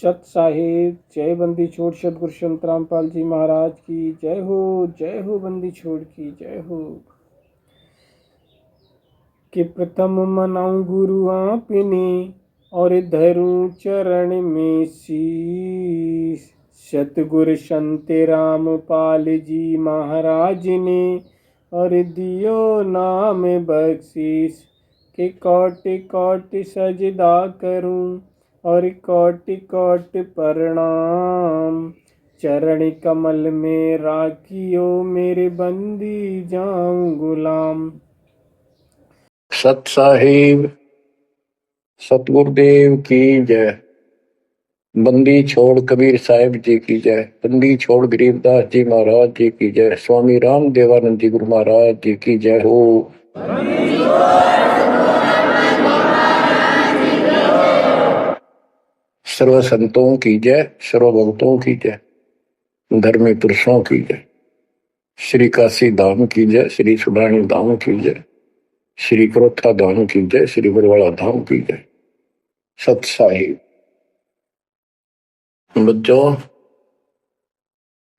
सत साहिब। जय बंदी छोड़ सतगुरु संत रामपाल जी महाराज की जय हो बंदी छोड़ की जय हो। कि प्रथम मनाऊं गुरु आपने और धरूं चरण में शीस। सतगुरु संत रामपाल जी महाराज ने और दियो नाम बख्शीस। कि कोटि कोटि सजदा करूं और कोटि कोटि प्रणाम। चरण कमल में राखियो मेरे बंदी जाऊं गुलाम। सत साहिब सतगुरुदेव की जय। बंदी छोड़ कबीर साहिब जी की जय। बंदी छोड़ गरीबदास जी महाराज जी की जय। स्वामी राम देवानंद जी गुरु महाराज जी की जय हो। सर्व संतों की जय, सर्व भक्तों की जय, धर्मी पुरुषों की जय। श्री काशी धाम की जय, श्री सुब्राणी धाम की जय, श्री क्रोथा धाम की जय, श्री बरवाड़ा धाम की जय। सत साहिब बच्चों,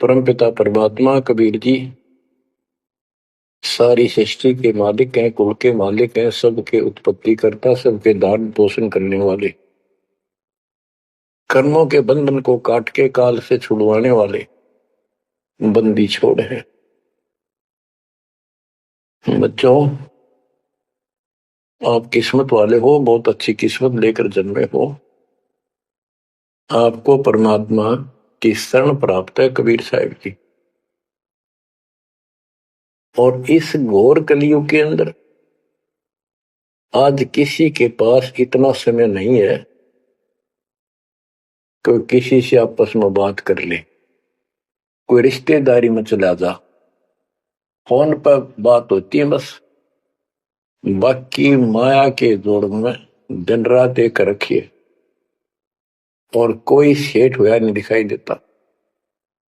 परमपिता परमात्मा कबीर जी सारी सृष्टि के मालिक हैं, कुल के मालिक हैं, सबके उत्पत्ति करता, सबके धारण पोषण करने वाले, कर्मों के बंधन को काट के काल से छुड़वाने वाले बंदी छोड़ है। बच्चों, आप किस्मत वाले हो, बहुत अच्छी किस्मत लेकर जन्मे हो। आपको परमात्मा की शरण प्राप्त है कबीर साहिब की। और इस घोर कलयुग के अंदर आज किसी के पास इतना समय नहीं है कि किसी से आपस में बात कर ले, कोई रिश्तेदारी में चला जा, फोन पर बात होती है बस। बाकी माया के जोड़ में दिन रात एक रखिए और कोई सेठ हुआ नहीं दिखाई देता।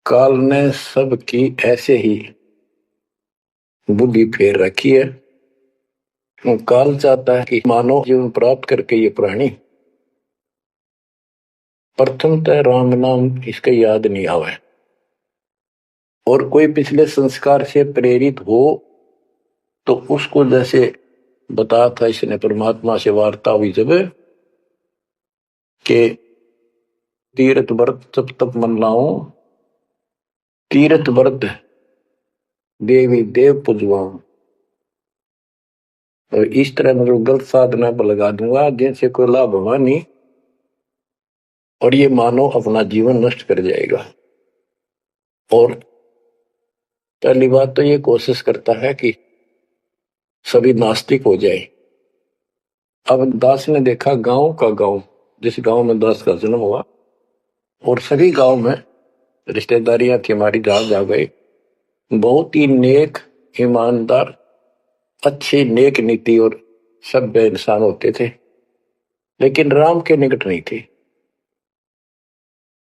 काल ने सबकी ऐसे ही बुद्धि फेर रखी है। काल चाहता है कि मानव जीवन प्राप्त करके ये प्राणी प्रथमतः राम नाम इसका याद नहीं आवे, और कोई पिछले संस्कार से प्रेरित हो तो उसको जैसे बताया था इसने परमात्मा से वार्ता हुई जब के तीर्थ व्रत तप तप मन लाऊं, तीर्थ व्रत देवी देव पुजवाऊं। और इस तरह मतलब गलत साधना पर लगा दूंगा जिनसे कोई लाभ होगा नहीं, और ये मानव अपना जीवन नष्ट कर जाएगा। और पहली बात तो ये कोशिश करता है कि सभी नास्तिक हो जाए। अब दास ने देखा गांव का गांव, जिस गांव में दास का जन्म हुआ, और सभी गांव में रिश्तेदारियां थी हमारी, जहां जा गए बहुत ही नेक, ईमानदार, अच्छी नेक नीति और सभ्य इंसान होते थे, लेकिन राम के निकट नहीं थे।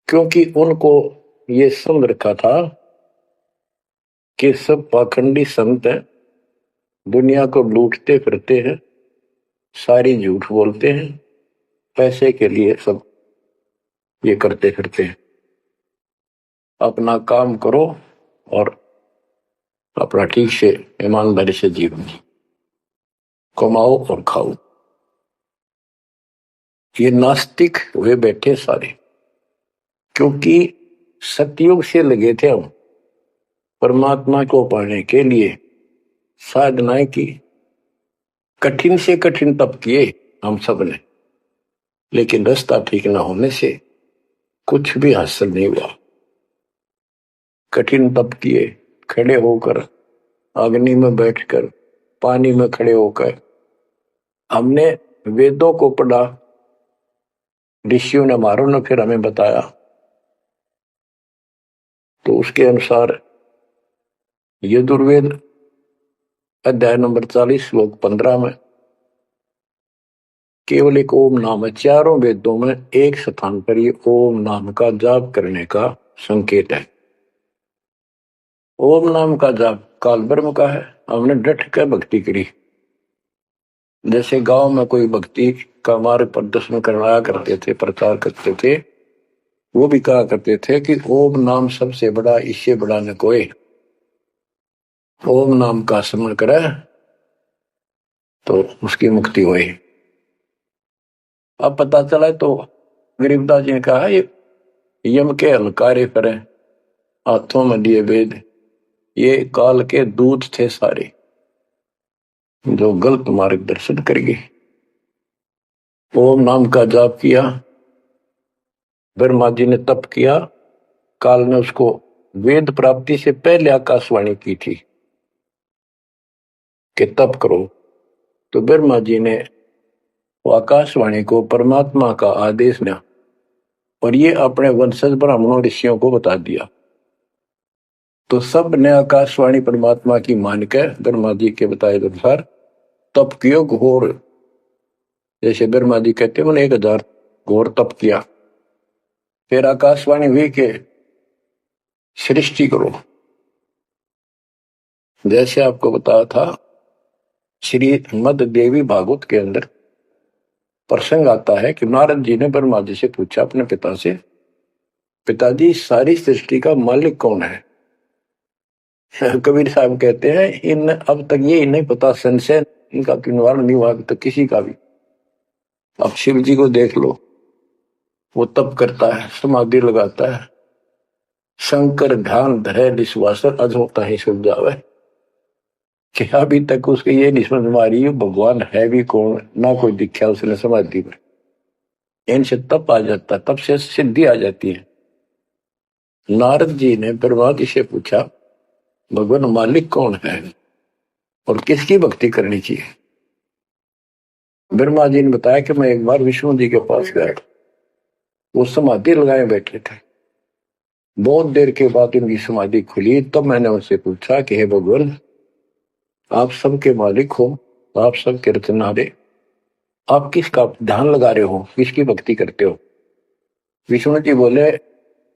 क्योंकि उनको ये समझ रखा था कि सब पाखंडी संत हैं, दुनिया को लूटते फिरते हैं, सारी झूठ बोलते हैं, पैसे के लिए सब ये करते फिरते हैं। अपना काम करो और अपना ठीक से ईमानदारी से जीवन कमाओ और खाओ। ये नास्तिक हुए बैठे सारे, क्योंकि सतयुग से लगे थे हम परमात्मा को पाने के लिए, साधनाएं की, कठिन से कठिन तप किए हम सब ने, लेकिन रास्ता ठीक न होने से कुछ भी हासिल नहीं हुआ। कठिन तप किए, खड़े होकर, अग्नि में बैठकर, पानी में खड़े होकर, हमने वेदों को पढ़ा, ऋषियों ने मारो ने फिर हमें बताया, तो उसके अनुसार यजुर्वेद अध्याय नंबर 40 श्लोक 15 में केवल एक ओम नाम है। चारों वेदों में एक स्थान पर ये ओम नाम का जाप करने का संकेत है। ओम नाम का जाप काल ब्रह्म का है। हमने डट कर भक्ति करी। जैसे गांव में कोई भक्ति का मार्ग प्रदर्शन करवाया करते थे, प्रचार करते थे, वो भी कहा करते थे कि ओम नाम सबसे बड़ा, इससे बड़ा न कोई। ओम नाम का स्मरण करे तो उसकी मुक्ति हुई। अब पता चला तो गरीबदास जी ने कहा ये यम के हलकारे करें, हाथों में लिए वेद, ये काल के दूत थे सारे जो गलत मार्गदर्शन करेंगे। ओम नाम का जाप किया, ब्रह्मा जी ने तप किया, काल ने उसको वेद प्राप्ति से पहले आकाशवाणी की थी कि तप करो। तो ब्रह्मा जी ने वो आकाशवाणी को परमात्मा का आदेश दिया और ये अपने वंशज ब्राह्मणों ऋषियों को बता दिया। तो सब ने आकाशवाणी परमात्मा की मान के ब्रह्मा जी के बताए अनुसार तप कियो घोर। जैसे ब्रह्मा जी कहते हैं 1000 घोर तप किया। फिर आकाशवाणी हुई के सृष्टि करो। जैसे आपको बताया था श्री मद देवी भागवत के अंदर प्रसंग आता है कि नारद जी ने ब्रह्मा जी से पूछा अपने पिता से, पिताजी सारी सृष्टि का मालिक कौन है? कबीर साहब कहते हैं इन अब तक ये नहीं पता, संशय इनका निवारण नहीं हुआ तो किसी का भी। अब शिव जी को देख लो, वो तप करता है, समाधि लगाता है, शंकर ध्यान धरे विश्वासर अजोता ही सुल जावे। कि अभी तक उसके ये नहीं समझ में आ रही भगवान है भी कौन, ना कोई दिखा उसने समाधि में। इनसे तप आ जाता, तप से सिद्धि आ जाती है। नारद जी ने ब्रह्मा जी से पूछा भगवान मालिक कौन है और किसकी भक्ति करनी चाहिए? ब्रह्मा जी ने बताया कि मैं एक बार विष्णु जी के पास गया, वो समाधि लगाए बैठे थे। बहुत देर के बाद इनकी समाधि खुली, तब मैंने उनसे पूछा कि हे भगवान आप सबके मालिक हो, आप सबके रचनारे, आप किसका ध्यान लगा रहे हो, किसकी भक्ति करते हो? विष्णु जी बोले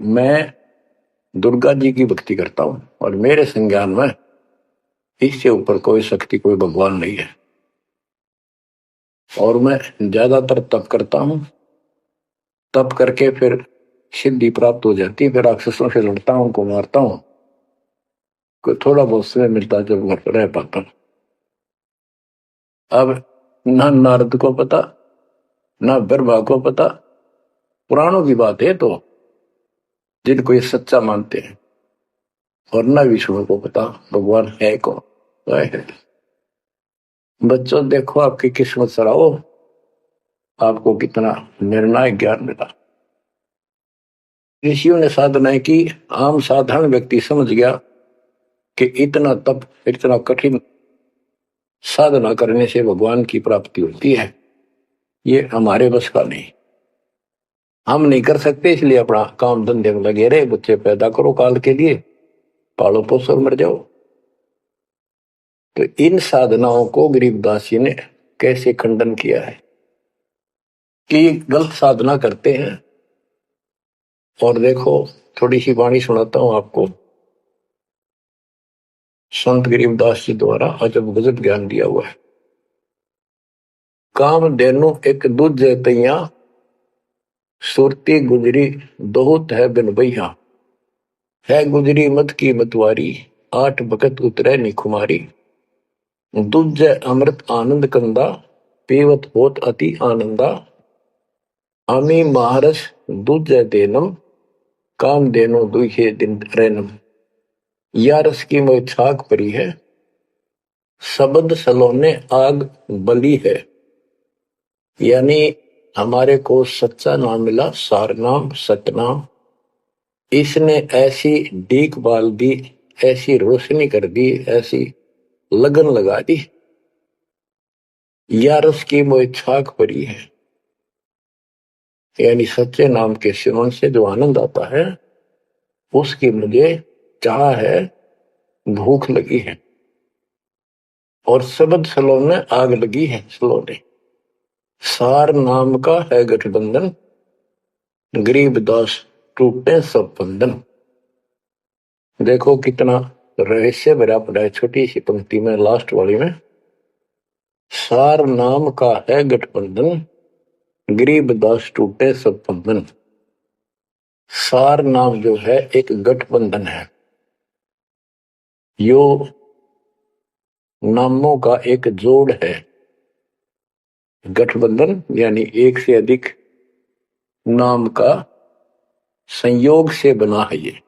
मैं दुर्गा जी की भक्ति करता हूं और मेरे संज्ञान में इससे ऊपर कोई शक्ति, कोई भगवान नहीं है। और मैं ज्यादातर तप करता हूं, तप करके फिर सिद्धि प्राप्त हो जाती है, फिर राक्षसों से लड़ता हूं, को मारता हूं, कोई थोड़ा बहुत समय मिलता जब घर पर रह पाता हूं। अब ना नारद को पता, ना ब्रह्मा को पता, पुराणों की बात है तो जिनको ये सच्चा मानते हैं, और न विष्णु को पता भगवान है कौन। बच्चों देखो आपकी किस्मत सराहो, आपको कितना निर्णायक ज्ञान मिला। ऋषियों ने साधनाएं की, आम साधारण व्यक्ति समझ गया कि इतना तप, इतना कठिन साधना करने से भगवान की प्राप्ति होती है, ये हमारे बस का नहीं, हम नहीं कर सकते। इसलिए अपना काम धंधे में लगे रहे, बच्चे पैदा करो काल के लिए, पालो पोसो और मर जाओ। तो इन साधनाओं को गरीबदास जी ने कैसे खंडन किया है कि गलत साधना करते हैं। और देखो थोड़ी सी वाणी सुनाता हूं आपको, संत गरीबदास जी द्वारा अजब गजब ज्ञान दिया हुआ है। काम देनु एक दूजे तैया, सुरती गुजरी दोहत है बिन भैया, है गुजरी मत की मतवारी, 8 भगत उतरे निखुमारी, दूजे अमृत आनंद कंदा, पीवत होत अति आनंदा, आमी महारस दूजे देनम, काम देनो दुहे दिन रैनम। या रस की मोह छाक परी है, शब्द सलोने आग बली है। यानी हमारे को सच्चा नाम मिला, सार नाम, सतनाम, इसने ऐसी डीक बाल दी, ऐसी रोशनी कर दी, ऐसी लगन लगा दी। या रस की मोह छाक परी है, यानी सच्चे नाम के सेवन से जो आनंद आता है उसकी मुझे चाह है, भूख लगी है। और शब्द सलोने आग लगी है, सलोने सार नाम का है गठबंधन, गरीबदास टूटे सब बंधन। देखो कितना रहस्य भरा पड़ा है छोटी सी पंक्ति में, लास्ट वाली में, सार नाम का है गठबंधन, गरीबदास टूटे सब बंधन। सार नाम जो है एक गठबंधन है, यो नामों का एक जोड़ है। गठबंधन यानी एक से अधिक नाम का संयोग से बना है ये।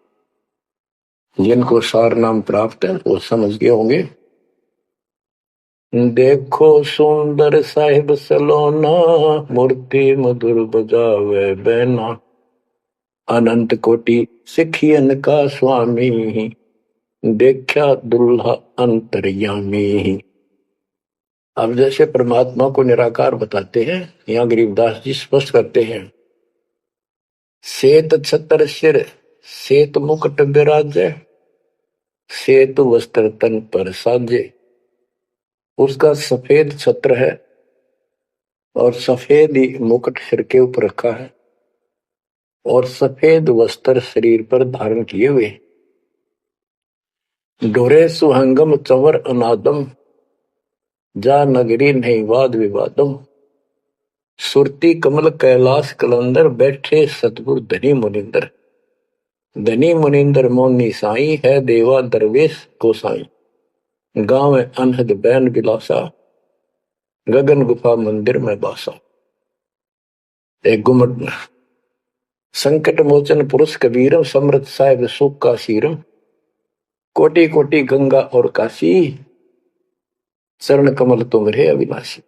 जिनको सार नाम प्राप्त है वो समझ गए होंगे। देखो सुंदर साहिब सलोना, मूर्ति मधुर बजावे बैना, अनंत कोटि सिखियन का स्वामी, देखा दुल्हा अंतर्यामी। अब जैसे परमात्मा को निराकार बताते हैं, यहाँ गरीबदास जी स्पष्ट करते हैं, श्वेत छत्र सिर श्वेत मुकुट विराजे, श्वेत वस्त्र तन पर साजे। उसका सफेद छत्र है और सफेद ही मुकुट सिर के ऊपर रखा है और सफेद वस्त्र शरीर पर धारण किए हुए। डोरे सुहंगम चंवर अनादम, जा नगरी नहीं वाद विवादम, सुरती कमल कैलाश कलंदर, बैठे सतगुरु धनी मुनिंदर। धनी मुनिंदर मोनी साई, है देवा दरवेश गोसाई, गांव अनहद बैन बिलासा, गगन गुफा मंदिर में बासा। एक गुमट संकट मोचन पुरुष कबीरम, समृत साहिब सुख का सीरम, कोटि कोटि गंगा और काशी, चरण कमल तुम रे अविनाशी।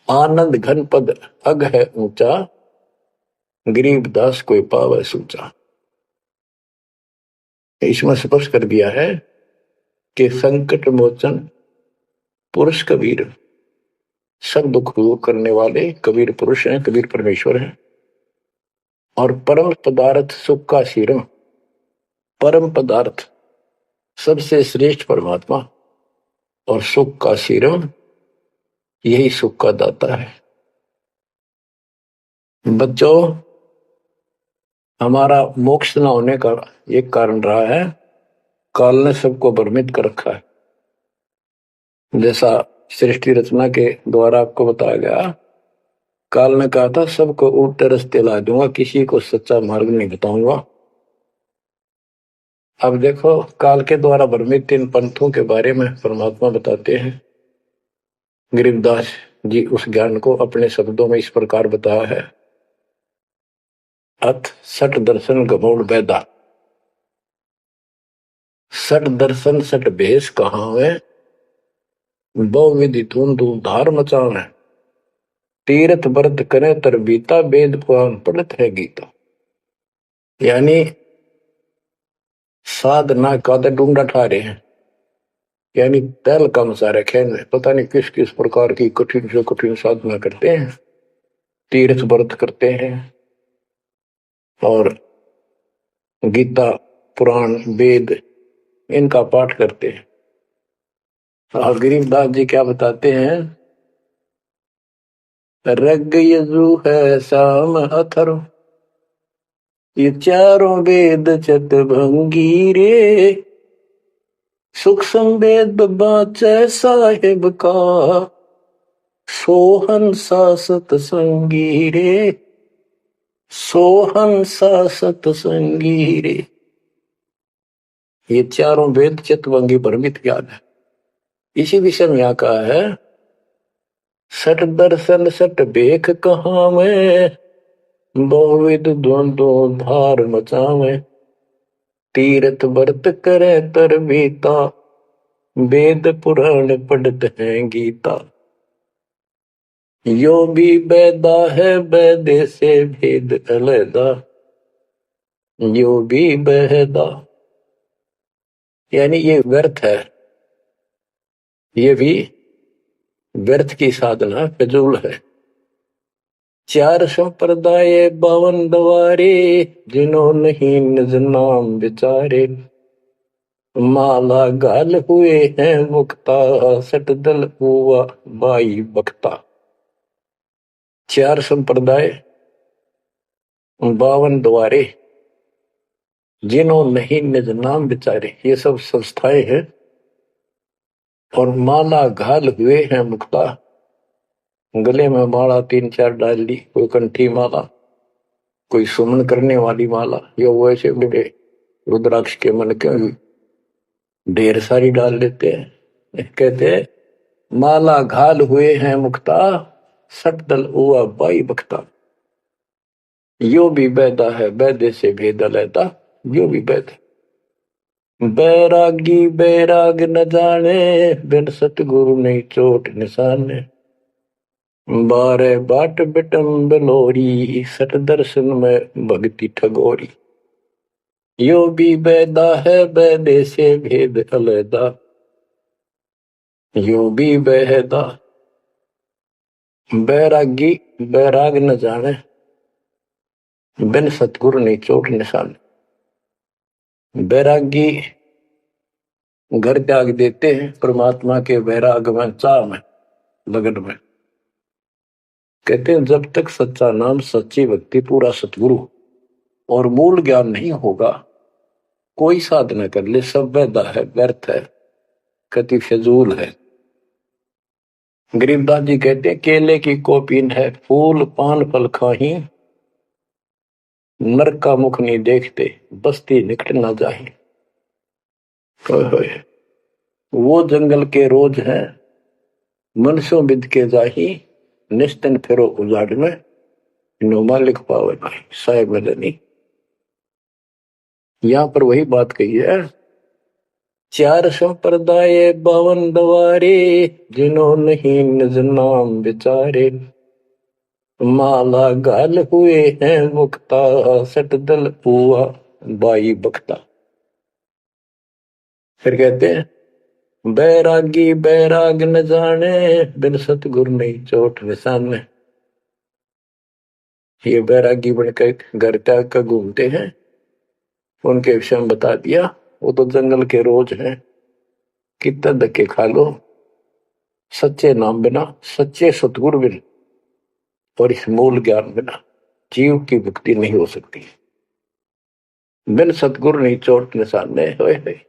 आनंद घन पद अग है ऊंचा, गरीब दास कोई पावे सूचा। इसमें स्पष्ट कर दिया है कि संकट मोचन पुरुष कबीर, सब दुख दूर करने वाले कबीर पुरुष हैं, कबीर परमेश्वर हैं। और परम पदार्थ सुख का सीरम, परम पदार्थ सबसे श्रेष्ठ परमात्मा और सुख का सीरम, यही सुख का दाता है। बच्चों, हमारा मोक्ष न होने का एक कारण रहा है, काल ने सबको भ्रमित कर रखा है। जैसा सृष्टि रचना के द्वारा आपको बताया गया, काल ने कहा था सबको उल्टे रास्ते ला दूंगा, किसी को सच्चा मार्ग नहीं बताऊंगा। अब देखो, काल के द्वारा भ्रमित इन पंथों के बारे में परमात्मा बताते हैं। गरीबदास जी उस ज्ञान को अपने शब्दों में इस प्रकार बताया है, अथ सठ दर्शन गमौड़ बैदा, सठ दर्शन सठ भेष कहाँ है, बहुविधि धूम धूम धार मचावे, तीर्थ व्रत करे तर बीता, वेद पुराण पढ़त है गीता। यानी साधना का ढूंढा ठा रहे हैं, यानी तैल कम सा रखे, पता नहीं किस किस प्रकार की कठिन से कठिन साधना करते हैं, तीर्थ व्रत करते हैं और गीता पुराण वेद इनका पाठ करते हैं। और गरीबदास जी क्या बताते हैं, रग यजु है शाम अथर्व, ये चारों वेद चत भंगी रे, सूक्ष्म वेद बाचे साहिब का, सोहन सा सतसंगी रे, सोहन सा सतसंगी रे। ये चारों वेद चितवंगी भ्रमित ज्ञान है। इसी विषय में यहाँ कहा है, सठ दर्शन सठ बेख कहाँ में, बहुविध द्वंद्व धार मचावे, तीर्थ व्रत करे तर बीता, वेद पुराण पढ़त है गीता। यो भी बैदा है बैदे से भेद अलैदा, यो भी बहदा। यानी ये व्यर्थ है, ये भी व्यर्थ की साधना फिजूल है। चार संप्रदाय 52 द्वारे, जिन्हों नहीं निज नाम विचारे, माला गाल हुए हैं मुक्ता, सट दल हुआ बाई बख्ता। चार संप्रदाय 52 द्वारे, जिन्हों नहीं निज नाम विचारे, ये सब संस्थाएं हैं। और माला घाल हुए हैं मुक्ता, गले में माला 3-4 डाल ली, कोई कंठी माला, कोई सुमन करने वाली माला, या वैसे बड़े रुद्राक्ष के मन के ढेर सारी डाल लेते हैं। कहते हैं माला घाल हुए हैं मुक्ता, सटदल हुआ बाई बख्ता। यो भी बैदा है बैदे से भेद अलैदा, यो भी बैद। बैरागी बैराग न जाने, बिन सतगुरु नहीं चोट निशाने। बारे बाट बिटम बिलोरी, सट दर्शन में भक्ति ठगोरी। यो भी बैदा है बैदे से भेद अलैदा, यो भी बैदा। बैरागी बैराग न जाने, बिन सतगुरु नहीं चोट निशान। बैरागी घर त्याग देते हैं परमात्मा के वैराग में, चाह में, लगन में। कहते हैं जब तक सच्चा नाम, सच्ची भक्ति, पूरा सतगुरु और मूल ज्ञान नहीं होगा, कोई साधना कर ले सब वैधा है, व्यर्थ है, कति फजूल है। गरीबदास जी कहते हैं केले की कोपीन है, फूल पान फल खाही, नर का मुख नहीं देखते, बस्ती निकट ना जाही। वो जंगल के रोज हैं, मनसों बिद के जाही, निस्तन फिरो उजाड़ में, नोमा लिख पावे भाई साहेब मदनी। यहां पर वही बात कही है, चार संप्रदाय 52 द्वारे, जिन्हों नहीं निज नाम विचारे। माला गाल हुए हैं मुक्ता, सटदल हुआ बाई बख्ता। फिर कहते हैं बैरागी बैराग न जाने, बिन सतगुरु नहीं चोट निशाने। ये बैरागी बनकर घर त्याग कर घूमते हैं, उनके विषय में बता दिया। वो तो जंगल के रोज हैं, कितना धक्के खा लो, सच्चे नाम बिना, सच्चे सतगुरु बिना और इस मूल ज्ञान बिना जीव की मुक्ति नहीं हो सकती। बिन सतगुरु नहीं चोट निशाने। होए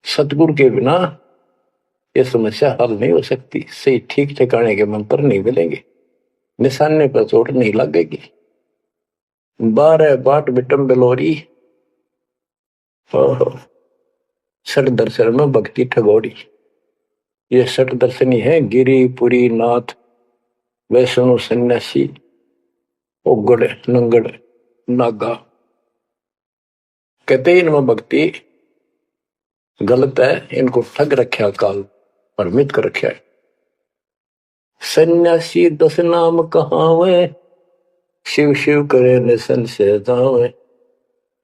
सतगुरु के बिना ये समस्या हल नहीं हो सकती। सही ठीक ठिकाने के मंत्र नहीं मिलेंगे, निशाने पर चोट नहीं लगेगी। 12 बाट बिटम बिलोरी, सट दर्शन में भक्ति ठगोरी। ये सट दर्शनी है गिरी पुरी नाथ वैष्णो सन्यासी उगड़ नंगड़ नागा। कहते हैं इनमें भक्ति गलत है, इनको ठग रखा काल, भ्रमित कर रखा है। सन्यासी 10 नाम कहावे, शिव शिव करे न संशय जावे।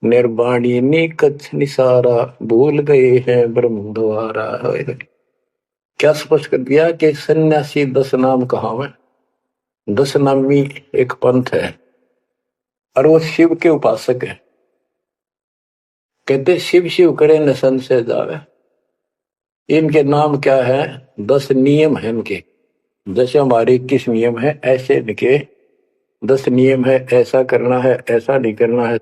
निर्वाणी नी कच्छ निसारा, भूल गए हैं ब्रह्म द्वारा। क्या स्पष्ट कर दिया कि सन्यासी 10 नाम कहावे। 10 नामी एक पंथ है और वो शिव के उपासक है। कहते शिव शिव करे न संशय जावे। इनके नाम क्या है? 10 नियम है इनके। जैसे हमारे 21 नियम है, ऐसे इनके 10 नियम है। ऐसा करना है, ऐसा नहीं करना है।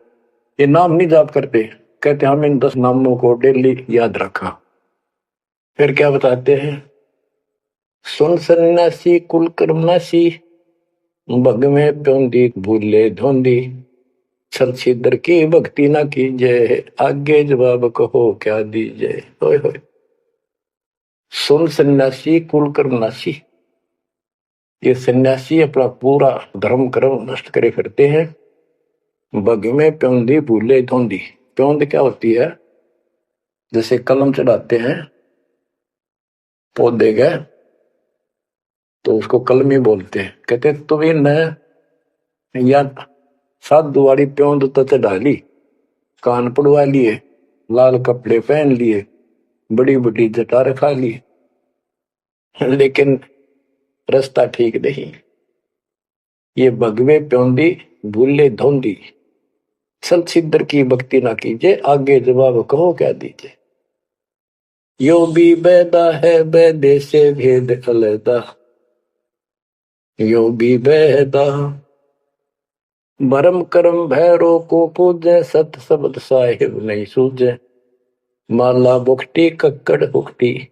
ये नाम नहीं जाप करते, कहते हम इन 10 नामों को डेली याद रखा। फिर क्या बताते हैं? सुन सन्यासी कुल कर्मनासी, भग में प्योंदी भूले धोंदी। छलछिद्र की भक्ति ना कीजिए, आगे जवाब कहो क्या दीजिए। होय होय। सुन सन्यासी कुल कर्मनासी, ये सन्यासी अपना पूरा धर्म कर्म नष्ट करे फिरते हैं। भग में प्योंदी भूले धोंदी। प्योंद क्या होती है? जैसे कलम चढ़ाते हैं पौधे गए तो उसको कलमी बोलते हैं। कहते तुम इन या साधु वाली प्योंद तो चढ़ा ली, कान पड़वा लिए, लाल कपड़े पहन लिए, बड़ी बड़ी जटा रखा ली, लेकिन रास्ता ठीक नहीं। ये भगवे प्योंदी भूले धोंदी। छलछिद्र की भक्ति ना कीजिए, आगे जवाब कहो क्या दीजिए। यो भी बैदा है बैदे से भेद अलैदा, यो भी बैदा। भरम करम भैरो को पूजे, सत शब्द साहिब नहीं सूझे। माला बुखटी कक्कड़ हुकटी,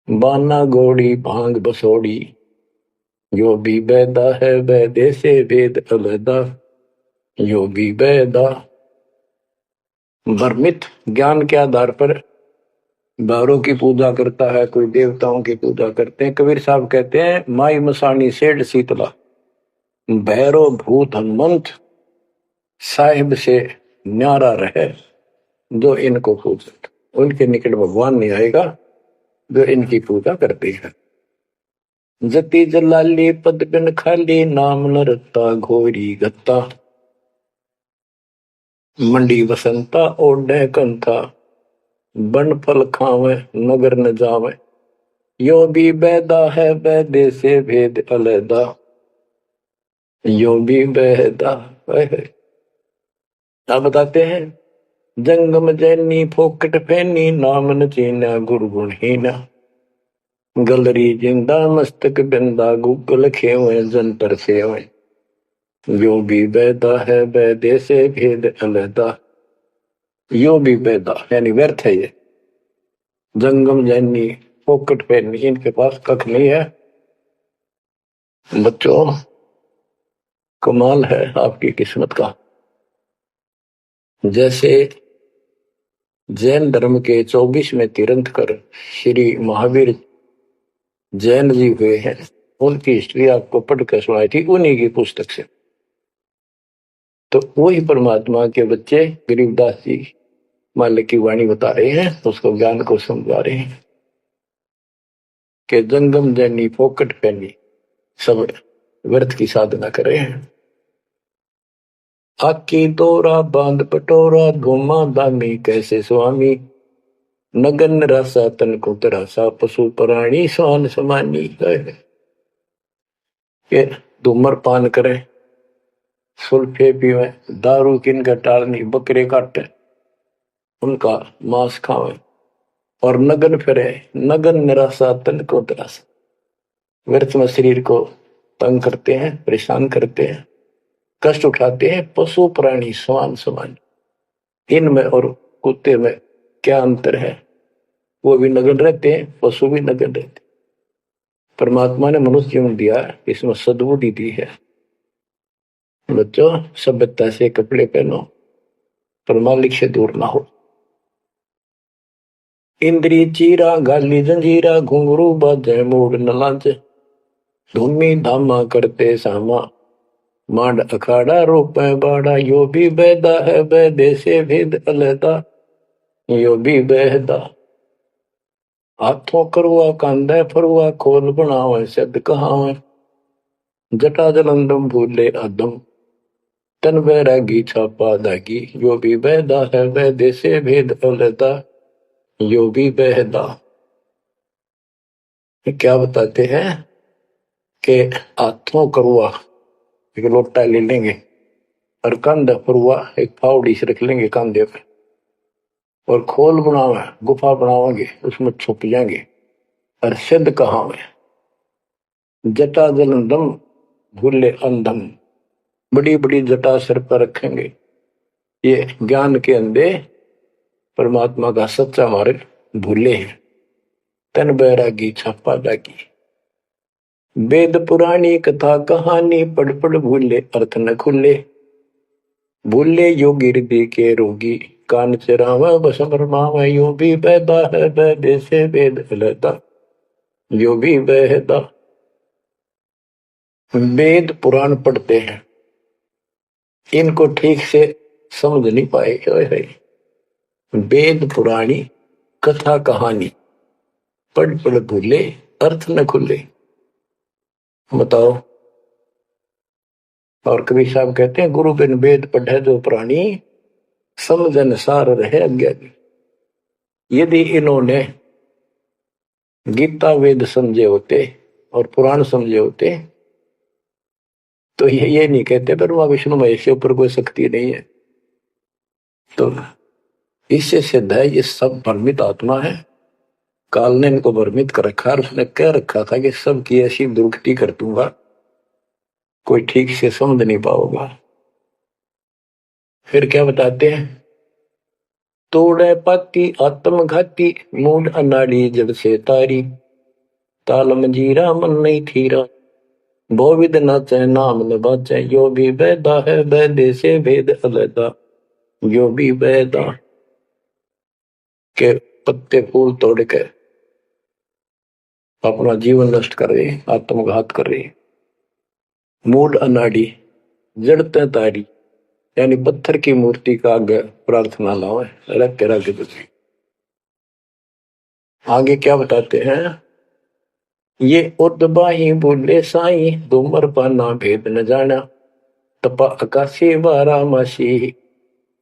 बाना घोड़ी भांग बसोड़ी। यो भी बैदा है बैदे से भेद अलैदा, योगी वेदा। भ्रमित ज्ञान के आधार पर बारों की पूजा करता है, कोई देवताओं की पूजा करते हैं। कबीर साहब कहते हैं माई मसानी सेठ शीतला, भैरव भूत हनुमंत साहिब से न्यारा रहे जो इनको पूजत। उनके निकट भगवान नहीं आएगा जो इनकी पूजा करती है। जति जलाली पद बिन खाली, नाम न रत्ता घोरी गत्ता। मंडी बसंता ओढ़े कंथा, बन फल खावे नगर न जावे। यो भी बैदा है बैदे से भेद अलैदा, यो भी बैदा। आप बताते हैं जंगम जैनी फोकट फैनी, नाम न चीना गुरु गुणहीना। गलरी जिंदा मस्तक बिंदा, गुगल खेवे जंतर सेवे। यो भी बैदा है बैदे से भेद अलैदा, यो भी बैदा यानी व्यर्थ है ये। जंगम जैनी फोकट फैनी, इनके पास कख नहीं है। बच्चों कमाल है आपकी किस्मत का। जैसे जैन धर्म के 24वें तीर्थंकर श्री महावीर जैन जी हुए हैं, उनकी हिस्ट्री आपको पढ़कर सुनाई थी उन्हीं की पुस्तक से। तो वही परमात्मा के बच्चे गरीबदास जी मालिक की वाणी बता रहे हैं, उसको ज्ञान को समझा रहे हैं कि जंगम जैनी फोकट पैनी सब व्यर्थ की साधना कर रहे हैं। आकी तोरा बांध पटोरा, घुमा दामी कैसे स्वामी। नगन रासा तन को तरासा, पशु प्राणी स्वान समानी। ये धूम्रपान करे, सुल्फे पीवे, दारू किन का टालनी, बकरे काटे उनका मांस खावे और नगन फिरे। नगन निराशा तन को तरासा, व्यर्थ में शरीर को तंग करते हैं, परेशान करते हैं, कष्ट उठाते हैं। पशु प्राणी स्वान समान, इनमें और कुत्ते में क्या अंतर है? वो भी नगन रहते हैं, पशु भी नगन रहते। परमात्मा ने मनुष्य जीवन दिया, इसमें सद्बुद्धि दी है। बच्चों सभ्यता से कपड़े पहनो, पर मालिक से दूर ना हो। इंद्री चीरा गाली जंजीरा, घुंघरू बाजे मूड न लांचे। धूमी धामा करते सामा, मांड अखाड़ा रूपे बाड़ा। यो भी बैदा है बैदे से भेद अलैदा, यो भी बैदा। हाथों करवा कांधे फरवा, खोल बनावे सिद्ध कहावे। जटा जलंदम भूले आदम, तन बैरागी छापा दागी। यो भी बैदा है बैदे से भेद अलैदा, यो भी बैदा। क्या बताते हैं कि हाथों करवा एक लोटा ले लेंगे और कंधे फरुआ एक फावड़ी से रख लेंगे कंधे पर, और खोल बनावे गुफा बनावेंगे, उसमें छुप जाएंगे। और सिद्ध कहावे जटा जलंदम भूले अंधम, बड़ी बड़ी जटा सिर पर रखेंगे। ये ज्ञान के अंधे परमात्मा का सच्चा मार्ग भूले हैं। तन बैरागी छापा दागी, वेद पुरानी कथा कहानी। पढ़ पढ़ भूले अर्थ न खुले, भूले योगी हृदय के रोगी। कान चरावा बस भरमावा, यो भी बैदा है बैदे से भेद अलैदा, यो भी बैदा। वेद पुराण पढ़ते हैं, इनको ठीक से समझ नहीं पाए। वेद पुराणी कथा कहानी, पढ़ पढ़ भूले अर्थ न खुले। बताओ। और कबीर साहब कहते हैं गुरु बिन वेद पढ़े जो प्राणी, समझन सार रहे अज्ञानी। यदि इन्होंने गीता वेद समझे होते और पुराण समझे होते तो ये नहीं कहते ब्रह्मा विष्णु महेश के ऊपर कोई शक्ति नहीं है। तो इससे सिद्ध है ये सब भ्रमित आत्मा है। काल ने इनको भ्रमित कर रखा, और उसने कह रखा था कि सबकी ऐसी दुर्गति कर दूंगा, कोई ठीक से समझ नहीं पाओगा। फिर क्या बताते हैं, तोड़े पाती आत्मघाती, मूड अनाड़ी जड़ से तारी। ताल मंजीरा मन नहीं थीरा, भो विद नाचे नाम न बाचे, यो भी बैदा है बैदे से भेद अलैदा। यो भी बैदा के पत्ते फूल तोड़ के अपना जीवन नष्ट कर रही, आत्मघात कर रही। मूड अनाड़ी जड़ते तारी, यानी पत्थर की मूर्ति का आगे प्रार्थना लाओ, रख के रख दो। आगे क्या बताते हैं, ये उर्दबाही बोले साई, दुमर पाना भेद न जाना। तपा आकाशी वारामासी,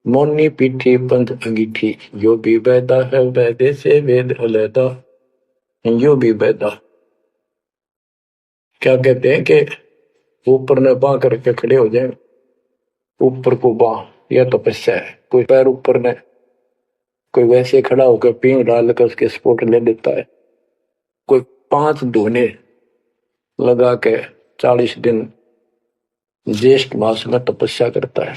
मोनी पीठी पंथ अंगीठी। यो भी बैदा है बैदे से वेद अलैदा। यो भी बैदा क्या कहते हैं कि ऊपर ने बांह करके खड़े हो जाए, ऊपर को बांह, यह तपस्या है। कोई पैर ऊपर ने, कोई वैसे खड़ा होकर पींग डाल कर उसके सपोर्ट ले लेता है, कोई 5 धोने लगा के 40 दिन ज्येष्ठ मास में तपस्या करता है।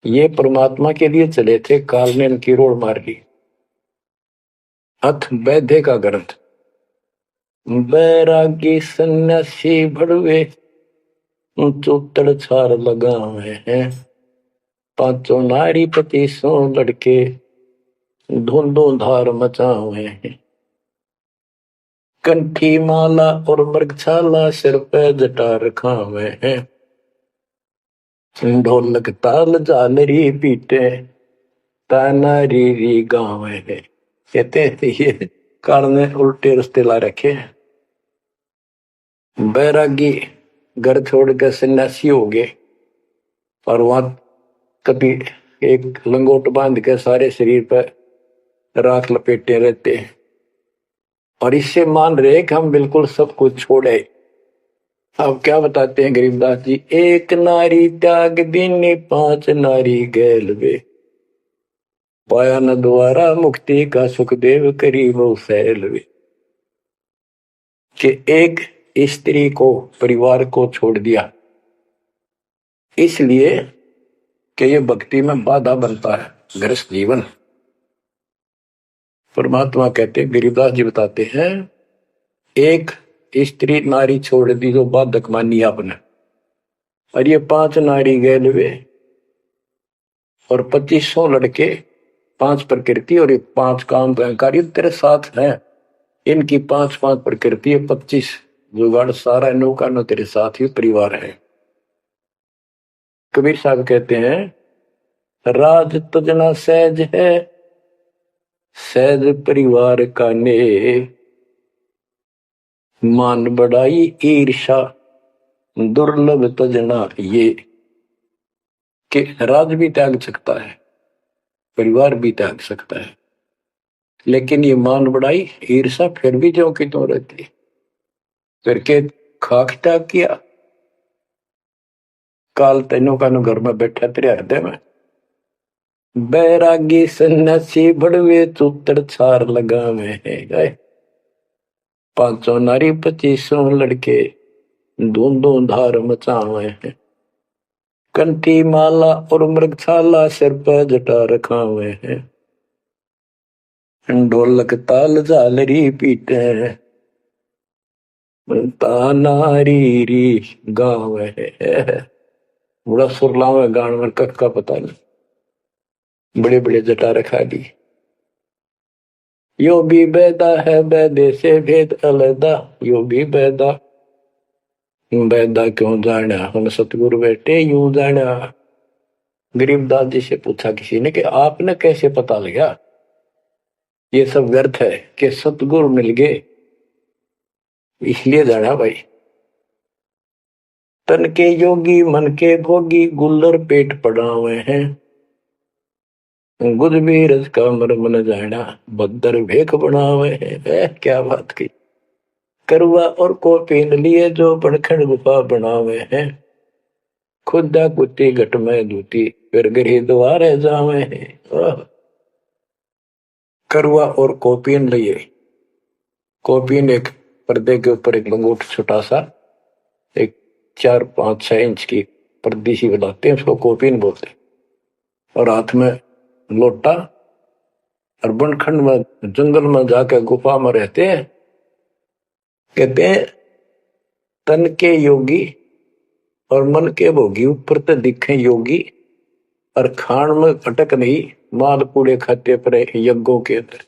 ये परमात्मा के लिए चले थे, काल ने इनकी रोड मार ली। अथ वैद्य का ग्रंथ, बैरागी सन्यासी भड़वे, चौतड़ छार लगावे हैं। 5 नारी पति सो लड़के, धुंधो धार मचावे हैं। कंठी माला और मृगछाला, सिर पे जटा रखावे हैं। ढोलक ताल झालरी पीटे, ताना री गावे है। कहते हैं ये काल ने उल्टे रास्ते ला रखे। बैरागी घर छोड़ कर सन्यासी हो गए, और वहां कभी एक लंगोट बांध के सारे शरीर पर राख लपेटे रहते हैं, और इससे मान रहे कि हम बिल्कुल सब कुछ छोड़े। अब क्या बताते हैं गरीबदास जी, एक नारी त्याग दीनी, 5 नारी गैल वे। पाया न द्वारा मुक्ति का, सुखदेव करी वो सैल वे। कि एक स्त्री को, परिवार को छोड़ दिया इसलिए कि ये भक्ति में बाधा बनता है, गृहस्थ जीवन। परमात्मा कहते हैं, गरीबदास जी बताते हैं, एक स्त्री नारी छोड़ दी जो बाधक मानी आपने, और ये 5 नारी गैल वे, और 2500 लड़के, 5 प्रकृति और 5 काम कार्य तेरे साथ हैं। इनकी 5-5 प्रकृति है, 25 जुगाड़, सारा नौका नो तेरे साथ ही परिवार है। कबीर साहब कहते हैं, राज तजना सहज है, सहज परिवार का ने। मान बढ़ाई ईर्षा, दुर्लभ तजना ये। कि राज भी त्याग सकता है, परिवार भी त्याग सकता है, लेकिन ये मान बढ़ाई ईर्षा फिर भी जो कि तो रहती है। करके खाक त्याग किया, काल तेनों का घर में बैठा तेरे हृदय में। बैरागी सन्यासी भड़वे, चूतर छार लगावे है। 5 नारी 25 लड़के, धुंधो धार मचावे हैं। कंठी माला और मृगछाला, सिर पर जटा रखावे हैं। ढोलक ताल झालरी पीटे, तानारी री गावे है। बड़ा सुर लावे गान में, कख का पता नहीं, बड़े बड़े जटा रखा ली। यो भी बैदा है बैदे से भेद अलैदा। यो भी बैदा, बैदा क्यों जाना, हम सतगुरु बैठे यूं जाना। गरीबदास जी से पूछा किसी ने कि आपने कैसे पता लगा ये सब व्यर्थ है, कि सतगुरु मिल गए इसलिए जाना भाई। तन के योगी मन के भोगी, गुल्लर पेट पड़ावे हैं। गुज भी रज का मन जाना, बदर भेख बनावे हैं। क्या बात की। करवा और को पीन लिए, जो बनखंड गुफा बनावे हैं। खुदा कुत्ती घट में दूती, फिर गृह द्वारे जावे हैं। करवा और कोपीन लिए, कोपीन एक पर्दे के ऊपर एक लंगोट छोटा सा, एक 4-5-6 इंच की पर्दी सी बनाते हैं, उसको कोपीन बोलते हैं। और हाथ में लोटा, और बनखंड में जंगल में जाकर गुफा में रहते हैं। कहते हैं तन के योगी और मन के भोगी, ऊपर तो दिखे योगी और खान में अटक नहीं, माल कूड़े खाते पर यज्ञों के अंदर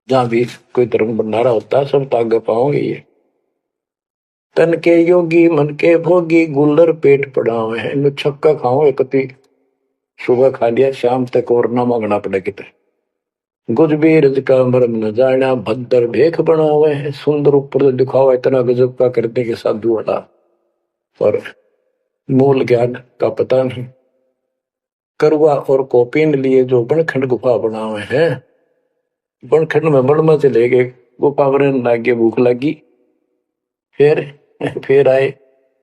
जहां भी कोई धर्म भंडारा होता है सब तागे पाओगे ये। तन के योगी मन के भोगी, गुल्लर पेट पड़ा हुए हैं, इनमें छक्का खाओ एक सुबह खा लिया शाम तक और ना मांगना पड़े कितने। गुज भी रज का मर्म न जाना, भद्र भेख बना हुए हैं, सुंदर ऊपर से दिखावा इतना गजब का करते कि साधु वाला, पर मूल ज्ञान का पता नहीं। करुआ और कौपीन लिए जो बनखंड गुफा बना हुए हैं, बनखंड में बन में चले गए, गुफा बनने लागे, भूख लगी, फिर आए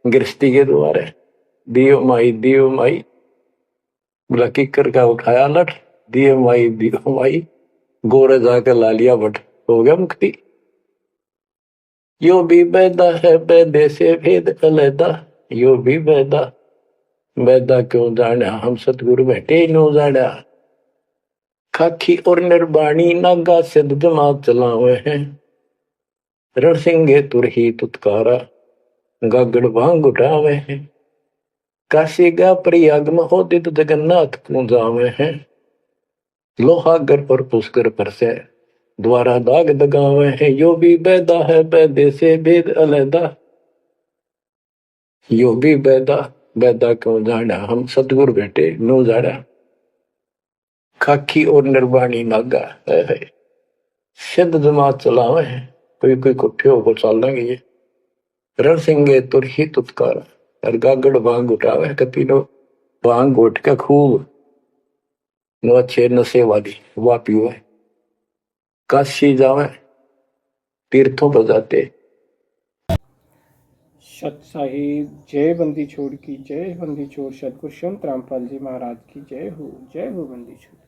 गृहस्थी के द्वारे, दियो माई बोला किकर का उठाया लठ, दियो माई गोरे जाकर ला लिया बट, हो गया मुक्ति। यो भी बैदा है बैदे से भेद अलैदा, यो भी बैदा, बैदा क्यों जाना हम सतगुरु बैठे नो जाना। खाखी और निर्वाणी नागा सिद्ध जमात चला हुए हैं, रणसिंगे तुरही तुतकारा, गागड़ भांग उठावे हैं। काशी गा प्रयाग में होदित जगन्नाथ क्यों जावे हैं, लोहागर पर पुष्कर पर से द्वारा दाग दगावे हैं। यो भी बैदा है बैदे से भेद अलैदा, यो भी बैदा, बैदा क्यों जाना हम सतगुरु बैठे नो जाना। खाकी और निर्वाणी नागा है सिद्ध जमात चलावे हैं, कोई कुठे हो चल लेंगे ये। रण सिंगे तुर ही तुतकार, और गागड़ भांग उठावे कति नो भांग उठ के खूब नो अच्छे नशे वाली वाह पीवे। काशी जावे, तीर्थों पर जाते। सत साहिब, जय बंदी छोड़ की जय, बंदी छोड़ सतगुरु संत रामपाल जी महाराज की जय हो बंदी छोड़।